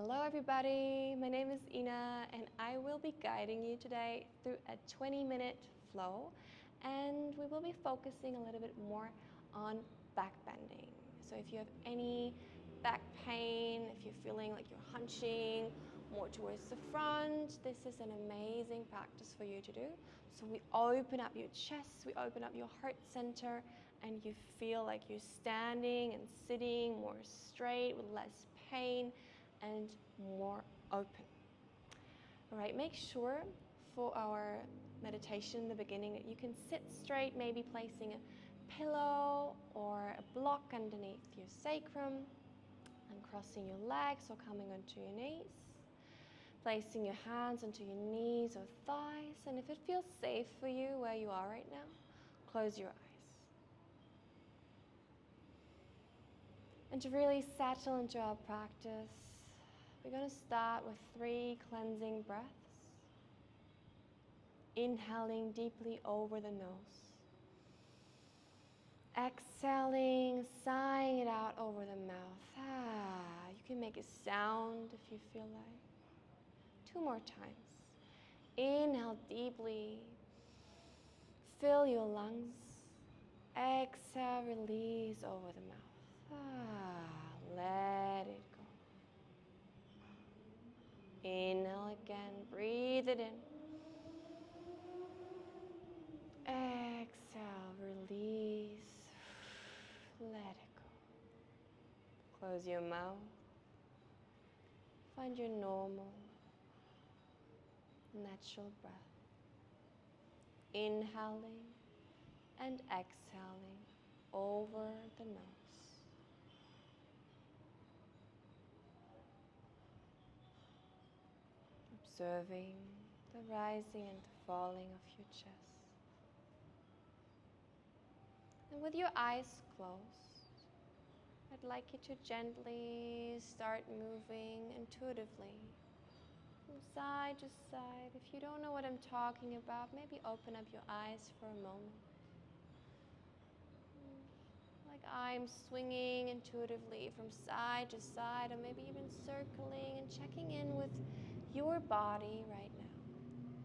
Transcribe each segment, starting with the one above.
Hello everybody, my name is Ina and I will be guiding you today through a 20-minute flow, and we will be focusing a little bit more on back bending. So if you have any back pain, if you're feeling like you're hunching more towards the front, this is an amazing practice for you to do. So we open up your chest, we open up your heart center, and you feel like you're standing and sitting more straight with less pain and more open. All right, make sure for our meditation in the beginning that you can sit straight, maybe placing a pillow or a block underneath your sacrum and crossing your legs or coming onto your knees. Placing your hands onto your knees or thighs, and if it feels safe for you where you are right now, close your eyes. And to really settle into our practice, we're going to start with 3 cleansing breaths. Inhaling deeply over the nose. Exhaling, sighing it out over the mouth. You can make a sound if you feel like. 2 more times. Inhale deeply. Fill your lungs. Exhale, release over the mouth. Let it go. Inhale again, breathe it in. Exhale, release. Let it go. Close your mouth. Find your normal, natural breath. Inhaling and exhaling over the nose. Observing the rising and the falling of your chest. And with your eyes closed, I'd like you to gently start moving intuitively from side to side. If you don't know what I'm talking about, maybe open up your eyes for a moment. Like I'm swinging intuitively from side to side, or maybe even circling and checking in with your body right now.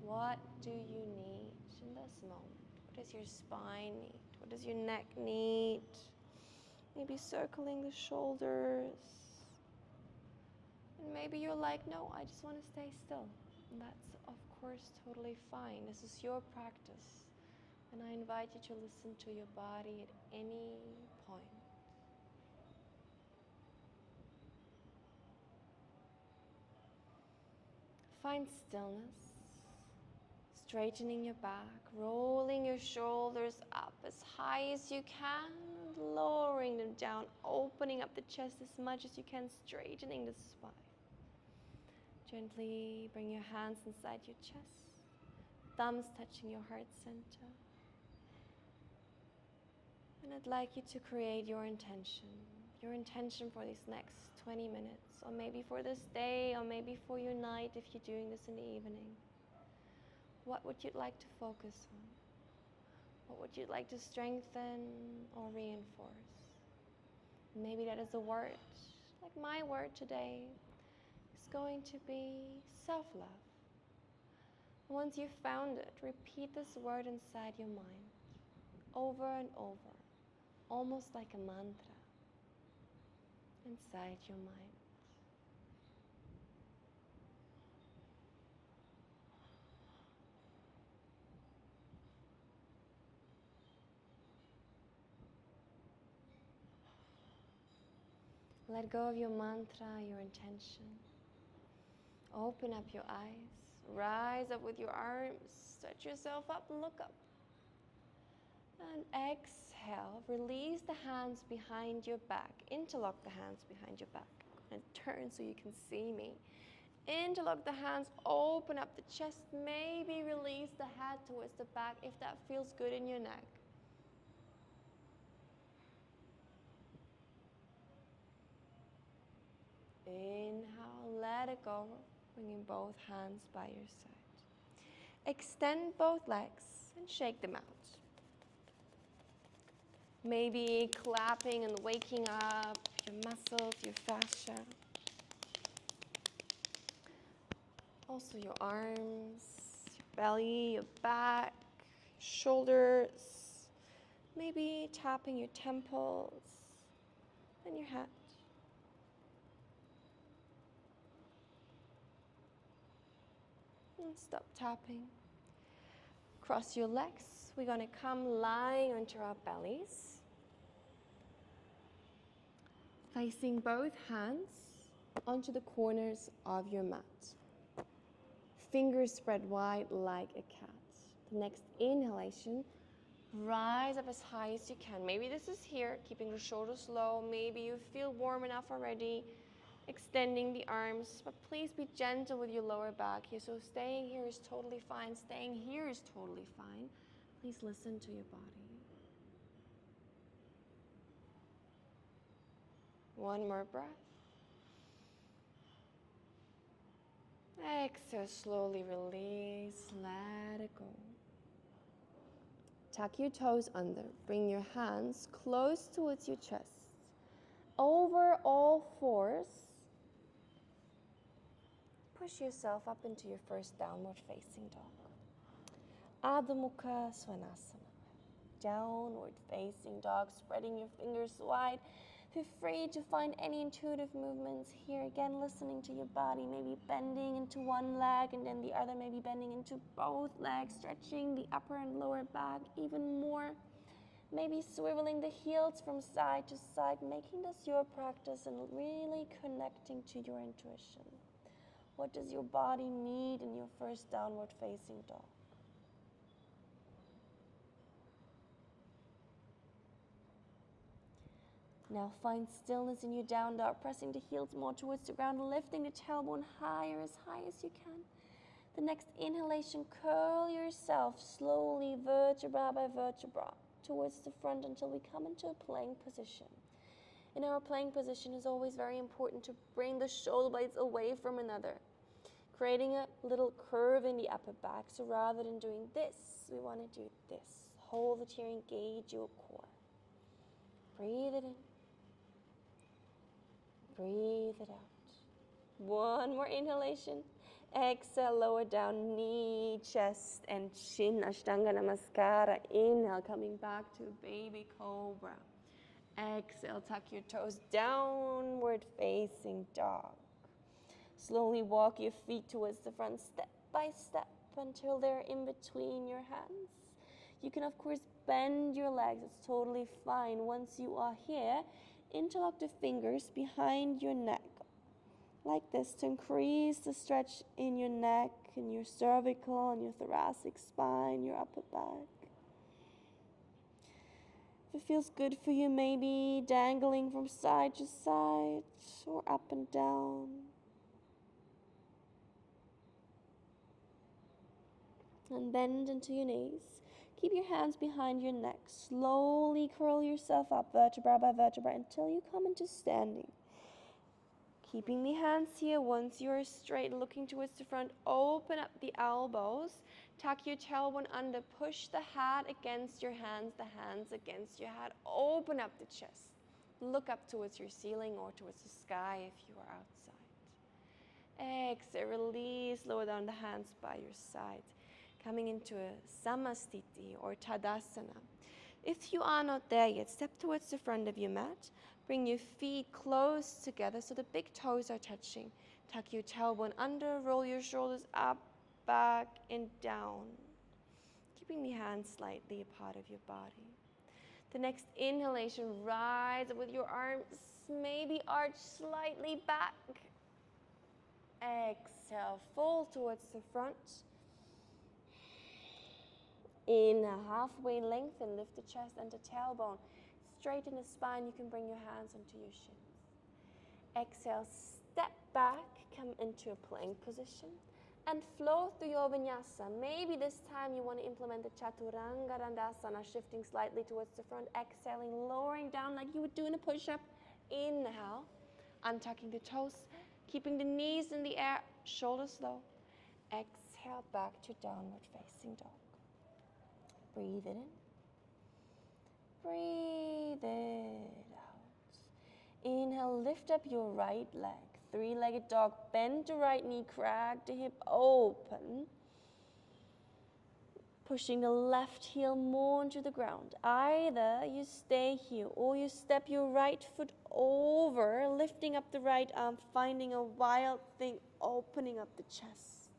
What do you need in this moment? What does your spine need? What does your neck need? Maybe circling the shoulders. And maybe you're like, no, I just want to stay still. And that's, of course, totally fine. This is your practice. And I invite you to listen to your body at any point. Find stillness, straightening your back, rolling your shoulders up as high as you can, lowering them down, opening up the chest as much as you can, straightening the spine. Gently bring your hands inside your chest, thumbs touching your heart center. And I'd like you to create your intention for these next 20 minutes, or maybe for this day, or maybe for your night if you're doing this in the evening. What would you like to focus on? What would you like to strengthen or reinforce? Maybe that is a word, like my word today is going to be self-love. Once you've found it, repeat this word inside your mind, over and over, almost like a mantra inside your mind. Let go of your mantra, your intention. Open up your eyes. Rise up with your arms. Stretch yourself up and look up. And exhale. Release the hands behind your back. Interlock the hands behind your back. And turn so you can see me. Interlock the hands. Open up the chest. Maybe release the head towards the back if that feels good in your neck. Inhale, let it go, bringing both hands by your side. Extend both legs and shake them out. Maybe clapping and waking up your muscles, your fascia. Also your arms, your belly, your back, shoulders, maybe tapping your temples and your head. And stop tapping. Cross your legs. We're going to come lying onto our bellies, placing both hands onto the corners of your mat. Fingers spread wide like a cat. The next inhalation, rise up as high as you can. Maybe this is here, keeping your shoulders low. Maybe you feel warm enough already, extending the arms, but please be gentle with your lower back here. So staying here is totally fine. Staying here is totally fine. Please listen to your body. One more breath. Exhale, slowly release, let it go. Tuck your toes under. Bring your hands close towards your chest. Over all fours, push yourself up into your first downward facing dog. Adho Mukha Svanasana. Downward facing dog, spreading your fingers wide. Feel free to find any intuitive movements here. Again, listening to your body, maybe bending into one leg and then the other, maybe bending into both legs, stretching the upper and lower back even more. Maybe swiveling the heels from side to side, making this your practice and really connecting to your intuition. What does your body need in your first downward facing dog? Now find stillness in your down dog, pressing the heels more towards the ground, lifting the tailbone higher as high as you can. The next inhalation, curl yourself slowly, vertebra by vertebra, towards the front until we come into a plank position. In our plank position, it's always very important to bring the shoulder blades away from another, creating a little curve in the upper back. So rather than doing this, we want to do this. Hold it here, engage your core. Breathe it in. Breathe it out. One more inhalation. Exhale, lower down, knee, chest, and chin. Ashtanga Namaskara. Inhale, coming back to baby cobra. Exhale, tuck your toes, downward facing dog. Slowly walk your feet towards the front, step by step, until they're in between your hands. You can, of course, bend your legs. It's totally fine. Once you are here, interlock the fingers behind your neck, like this, to increase the stretch in your neck, in your cervical, and your thoracic spine, your upper back. If it feels good for you, maybe dangling from side to side or up and down. And bend into your knees. Keep your hands behind your neck. Slowly curl yourself up, vertebra by vertebra, until you come into standing. Keeping the hands here. Once you're straight, looking towards the front, open up the elbows. Tuck your tailbone under. Push the head against your hands, the hands against your head. Open up the chest. Look up towards your ceiling or towards the sky if you are outside. Exhale, release, lower down the hands by your side. Coming into a Samastiti or Tadasana. If you are not there yet, step towards the front of your mat. Bring your feet close together so the big toes are touching. Tuck your tailbone under, roll your shoulders up, back, and down. Keeping the hands slightly apart of your body. The next inhalation, rise up with your arms, maybe arch slightly back. Exhale, fold towards the front. Inhale, halfway lengthen, lift the chest and the tailbone. Straighten the spine, you can bring your hands onto your shins. Exhale, step back, come into a plank position, and flow through your vinyasa. Maybe this time you want to implement the Chaturanga Dandasana, shifting slightly towards the front, exhaling, lowering down like you would do in a push-up. Inhale, untucking the toes, keeping the knees in the air, shoulders low. Exhale, back to downward facing dog. Breathe it in. Breathe it out. Inhale, lift up your right leg. three-legged dog. Bend the right knee, crack the hip open. Pushing the left heel more into the ground. Either you stay here or you step your right foot over, lifting up the right arm, finding a wild thing, opening up the chest.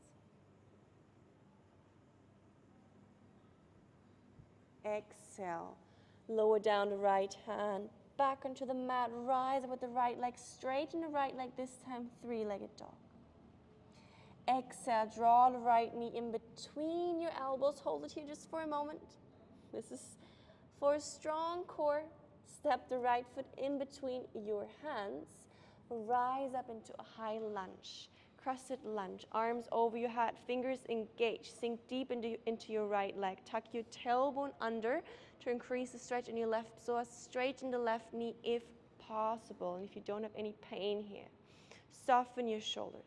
Exhale. Lower down the right hand, back onto the mat, rise up with the right leg, straighten the right leg, this time three-legged dog. Exhale, draw the right knee in between your elbows, hold it here just for a moment. This is for a strong core. Step the right foot in between your hands, rise up into a high lunge. Crescent lunge, arms over your head, fingers engaged, sink deep into your right leg. Tuck your tailbone under to increase the stretch in your left psoas. Straighten the left knee if possible. And if you don't have any pain here, soften your shoulders.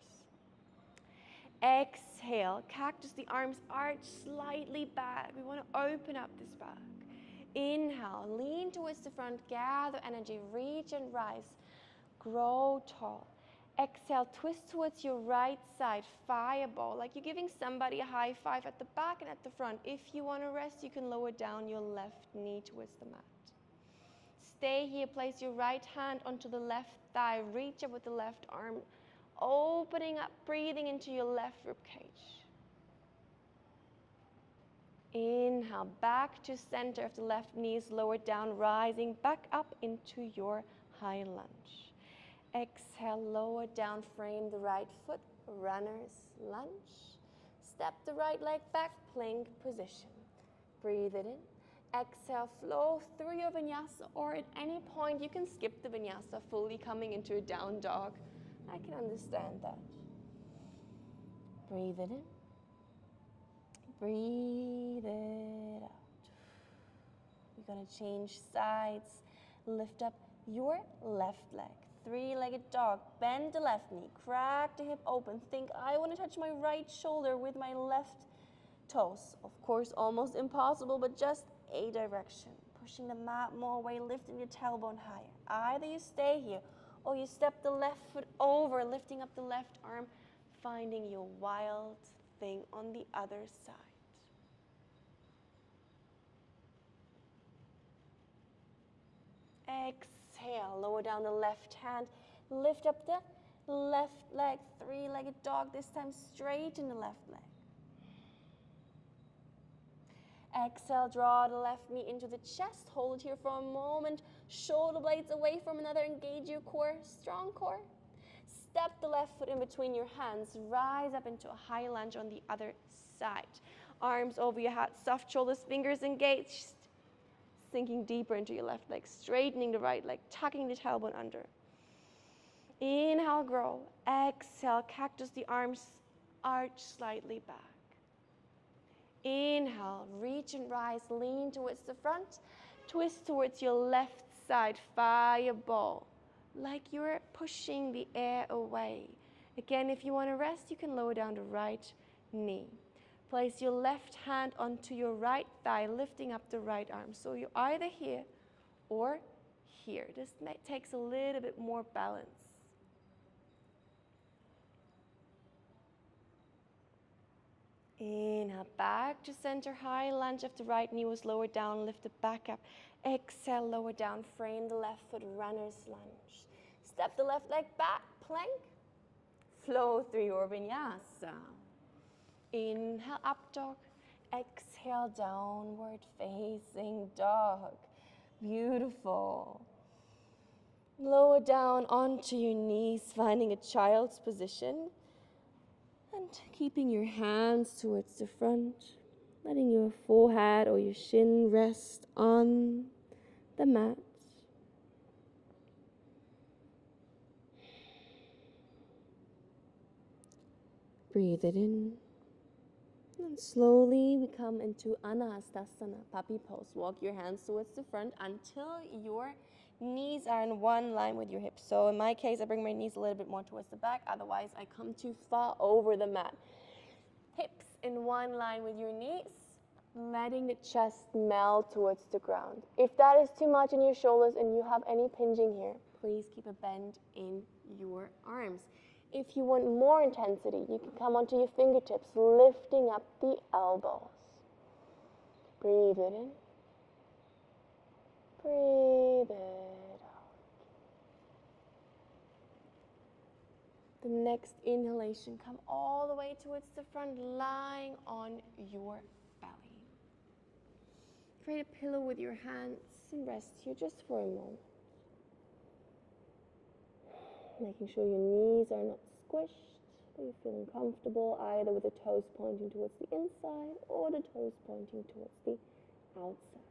Exhale, cactus the arms, arch slightly back. We want to open up this back. Inhale, lean towards the front, gather energy, reach and rise, grow tall. Exhale, twist towards your right side, fireball, like you're giving somebody a high five at the back and at the front. If you want to rest, you can lower down your left knee towards the mat. Stay here, place your right hand onto the left thigh, reach up with the left arm, opening up, breathing into your left rib cage. Inhale, back to center of the left knees, lower down, rising back up into your high lunge. Exhale, lower down, frame the right foot, runner's lunge. Step the right leg back, plank position. Breathe it in. Exhale, flow through your vinyasa, or at any point you can skip the vinyasa, fully coming into a down dog. I can understand that. Breathe it in. Breathe it out. You're going to change sides. Lift up your left leg. Three-legged dog. Bend the left knee. Crack the hip open. Think, I want to touch my right shoulder with my left toes. Of course, almost impossible, but just a direction. Pushing the mat more away, lifting your tailbone higher. Either you stay here or you step the left foot over, lifting up the left arm, finding your wild thing on the other side. Exhale, lower down the left hand, lift up the left leg, three-legged dog, this time straighten the left leg. Exhale, draw the left knee into the chest, hold it here for a moment, shoulder blades away from another, engage your core, strong core. Step the left foot in between your hands, rise up into a high lunge on the other side. Arms over your head, soft shoulders, fingers engaged. Sinking deeper into your left leg, straightening the right leg, tucking the tailbone under. Inhale, grow. Exhale, cactus the arms, arch slightly back. Inhale, reach and rise, lean towards the front, twist towards your left side, fireball, like you're pushing the air away. Again, if you want to rest, you can lower down the right knee. Place your left hand onto your right thigh, lifting up the right arm. So you're either here or here. This takes a little bit more balance. Inhale, back to center, high lunge of the right knee was lowered down, lift it back up. Exhale, lower down, frame the left foot, runner's lunge. Step the left leg back, plank. Flow through your vinyasa. Inhale, up dog. Exhale, downward facing dog. Beautiful. Lower down onto your knees, finding a child's position. And keeping your hands towards the front. Letting your forehead or your shin rest on the mat. Breathe it in. And slowly we come into Anahastasana, puppy pose. Walk your hands towards the front until your knees are in one line with your hips. So in my case, I bring my knees a little bit more towards the back. Otherwise, I come too far over the mat. Hips in one line with your knees, letting the chest melt towards the ground. If that is too much in your shoulders and you have any pinging here, please keep a bend in your arms. If you want more intensity, you can come onto your fingertips, lifting up the elbows. Breathe it in. Breathe it out. The next inhalation, come all the way towards the front, lying on your belly. Create a pillow with your hands and rest here just for a moment. Making sure your knees are not squished, but you're feeling comfortable either with the toes pointing towards the inside or the toes pointing towards the outside.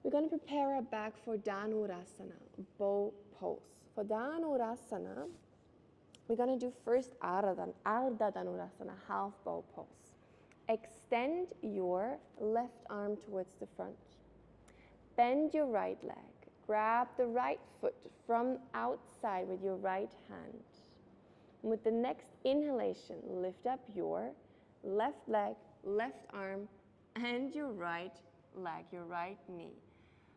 We're going to prepare our back for Dhanurasana, bow pose. For Dhanurasana, we're going to do first Ardha Dhanurasana, half bow pose. Extend your left arm towards the front. Bend your right leg. Grab the right foot from outside with your right hand. And with the next inhalation, lift up your left leg, left arm, and your right leg, your right knee.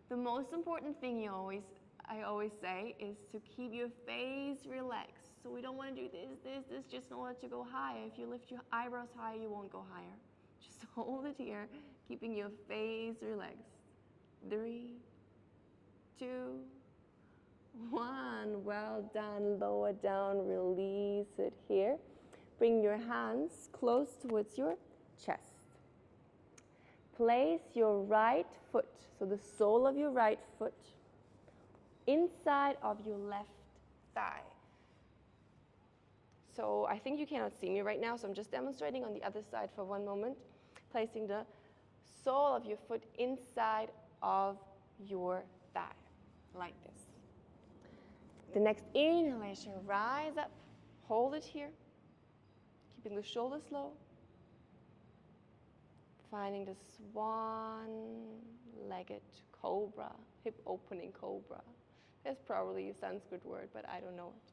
The most important thing I always say is to keep your face relaxed. So we don't want to do this, just in order to go higher. If you lift your eyebrows higher, you won't go higher. Just hold it here, keeping your face relaxed. 3, 2, 1. Well done. Lower down, release it here. Bring your hands close towards your chest. Place your right foot, so the sole of your right foot, inside of your left thigh. So I think you cannot see me right now, so I'm just demonstrating on the other side for one moment. Placing the sole of your foot inside of your thigh, like this. The next inhalation, rise up, hold it here, keeping the shoulders low. Finding the swan-legged cobra, hip opening cobra. That's probably a Sanskrit word, but I don't know it.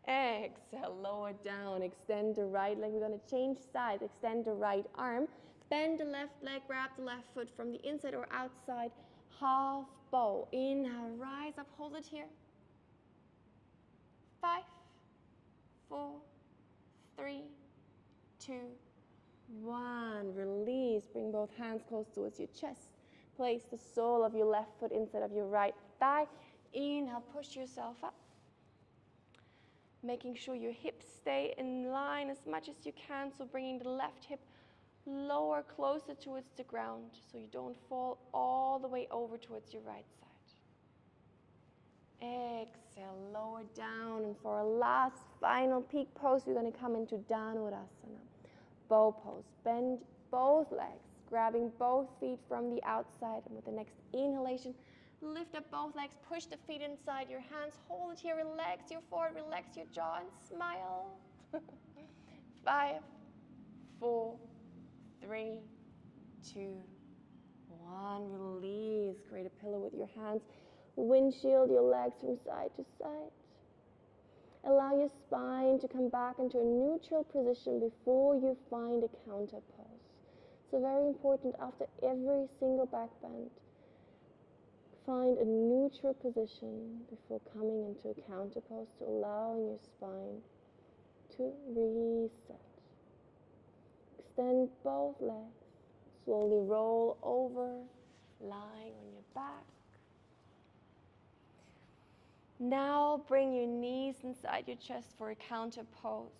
Exhale, lower down, extend the right leg. We're going to change sides, extend the right arm, bend the left leg, grab the left foot from the inside or outside, half bow. Inhale, rise up, hold it here. 5, 4, 3, 2, 1. Release, bring both hands close towards your chest. Place the sole of your left foot inside of your right thigh. Inhale, push yourself up. Making sure your hips stay in line as much as you can, so bringing the left hip lower, closer towards the ground, so you don't fall all the way over towards your right side. Exhale, lower down, and for our last final peak pose, we're going to come into Dhanurasana, bow pose. Bend both legs, grabbing both feet from the outside, and with the next inhalation, lift up both legs, push the feet inside your hands, hold it here, relax your forehead, relax your jaw, and smile. 5, 4, 3, 2, 1. Release. Create a pillow with your hands. Windshield your legs from side to side. Allow your spine to come back into a neutral position before you find a counter pose. So very important, after every single back bend, find a neutral position before coming into a counter pose to allow your spine to reset. Extend both legs. Slowly roll over, lying on your back. Now bring your knees inside your chest for a counter pose.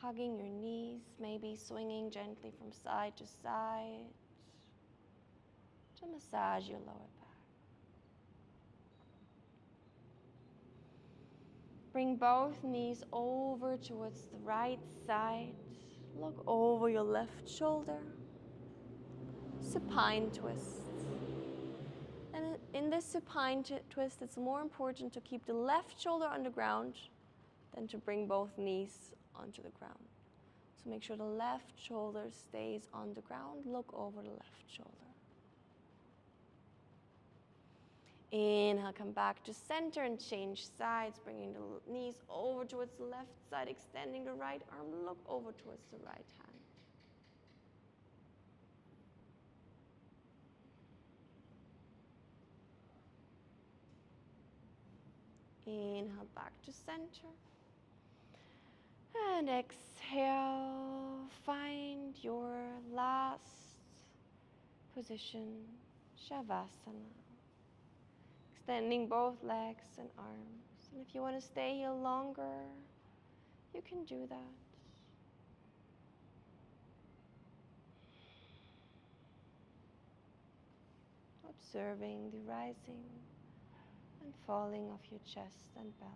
Hugging your knees, maybe swinging gently from side to side to massage your lower back. Bring both knees over towards the right side. Look over your left shoulder. Supine twist. And in this supine twist, it's more important to keep the left shoulder on the ground than to bring both knees onto the ground. So make sure the left shoulder stays on the ground. Look over the left shoulder. Inhale, come back to center and change sides, bringing the knees over towards the left side, extending the right arm, look over towards the right hand. Inhale back to center. And exhale, find your last position, Shavasana. Extending both legs and arms. And if you want to stay here longer, you can do that. Observing the rising and falling of your chest and belly.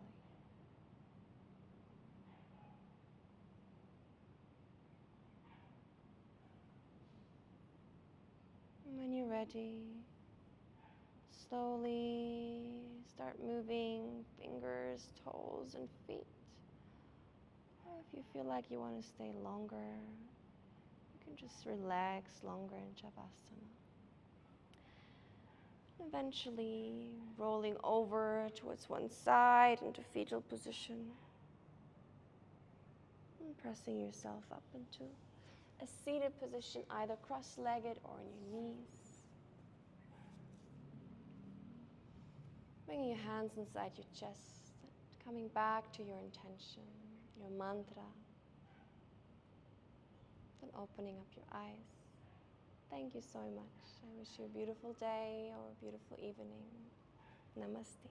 And when you're ready, slowly start moving fingers, toes, and feet. Or if you feel like you want to stay longer, you can just relax longer in Shavasana. Eventually rolling over towards one side into fetal position. And pressing yourself up into a seated position, either cross-legged or on your knees. Bringing your hands inside your chest, coming back to your intention, your mantra. Then opening up your eyes. Thank you so much. I wish you a beautiful day or a beautiful evening. Namaste.